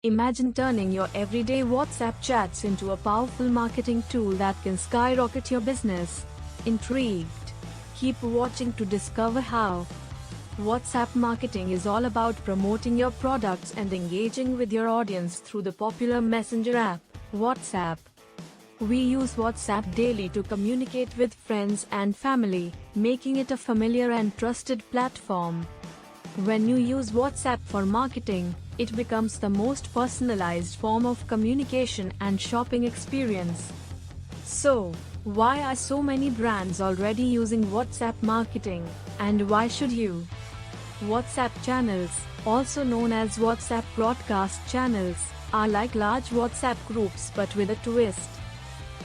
Imagine turning your everyday WhatsApp chats into a powerful marketing tool that can skyrocket your business. Intrigued? Keep watching to discover how. WhatsApp marketing is all about promoting your products and engaging with your audience through the popular messenger app, WhatsApp. We use WhatsApp daily to communicate with friends and family, making it a familiar and trusted platform. When you use WhatsApp for marketing, it becomes the most personalized form of communication and shopping experience. So, why are so many brands already using WhatsApp marketing, and why should you? WhatsApp channels, also known as WhatsApp broadcast channels, are like large WhatsApp groups but with a twist.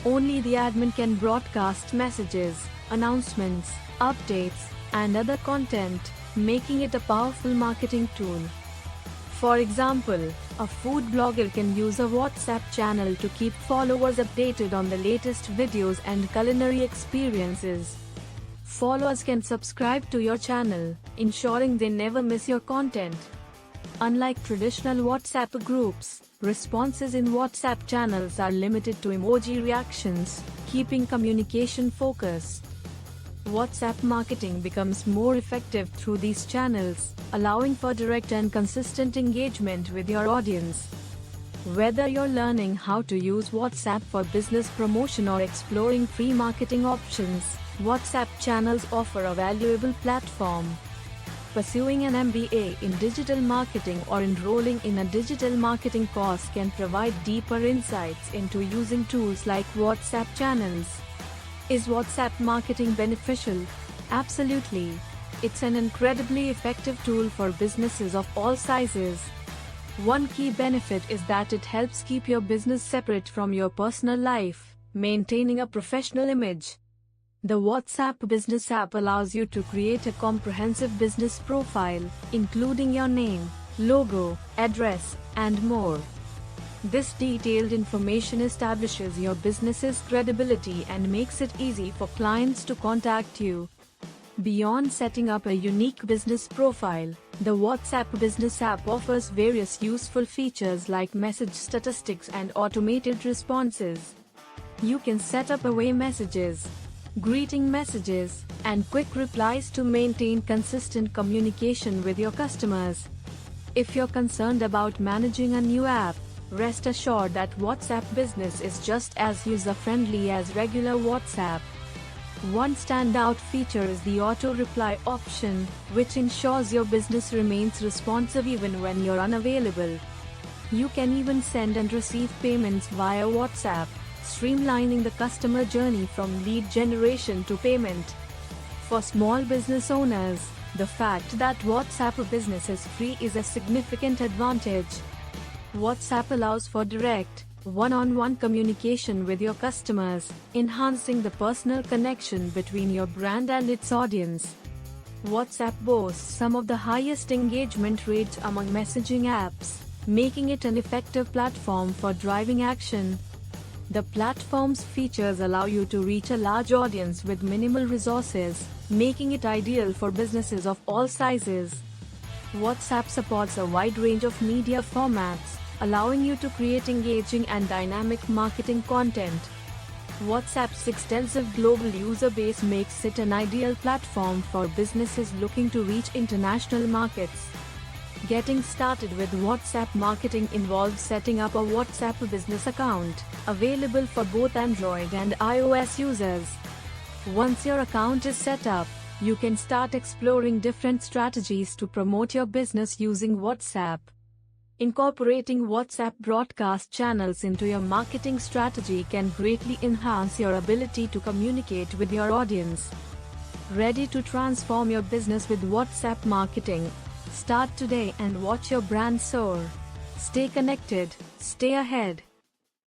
Only the admin can broadcast messages, announcements, updates, and other content, making it a powerful marketing tool. For example, a food blogger can use a WhatsApp channel to keep followers updated on the latest videos and culinary experiences. Followers can subscribe to your channel, ensuring they never miss your content. Unlike traditional WhatsApp groups, responses in WhatsApp channels are limited to emoji reactions, keeping communication focused. WhatsApp marketing becomes more effective through these channels, allowing for direct and consistent engagement with your audience. Whether you're learning how to use WhatsApp for business promotion or exploring free marketing options, WhatsApp channels offer a valuable platform. Pursuing an MBA in digital marketing or enrolling in a digital marketing course can provide deeper insights into using tools like WhatsApp channels. Is WhatsApp marketing beneficial? Absolutely. It's an incredibly effective tool for businesses of all sizes. One key benefit is that it helps keep your business separate from your personal life, maintaining a professional image. The WhatsApp Business app allows you to create a comprehensive business profile, including your name, logo, address, and more. This detailed information establishes your business's credibility and makes it easy for clients to contact you. Beyond setting up a unique business profile, the WhatsApp Business app offers various useful features like message statistics and automated responses. You can set up away messages, greeting messages, and quick replies to maintain consistent communication with your customers. If you're concerned about managing a new app, rest assured that WhatsApp Business is just as user-friendly as regular WhatsApp. One standout feature is the auto-reply option, which ensures your business remains responsive even when you're unavailable. You can even send and receive payments via WhatsApp, streamlining the customer journey from lead generation to payment. For small business owners, the fact that WhatsApp Business is free is a significant advantage. WhatsApp allows for direct, one-on-one communication with your customers, enhancing the personal connection between your brand and its audience. WhatsApp boasts some of the highest engagement rates among messaging apps, making it an effective platform for driving action. The platform's features allow you to reach a large audience with minimal resources, making it ideal for businesses of all sizes. WhatsApp supports a wide range of media formats, allowing you to create engaging and dynamic marketing content. WhatsApp's extensive global user base makes it an ideal platform for businesses looking to reach international markets. Getting started with WhatsApp marketing involves setting up a WhatsApp Business account, available for both Android and iOS users. Once your account is set up, you can start exploring different strategies to promote your business using WhatsApp. Incorporating WhatsApp broadcast channels into your marketing strategy can greatly enhance your ability to communicate with your audience. Ready to transform your business with WhatsApp marketing? Start today and watch your brand soar. Stay connected, stay ahead.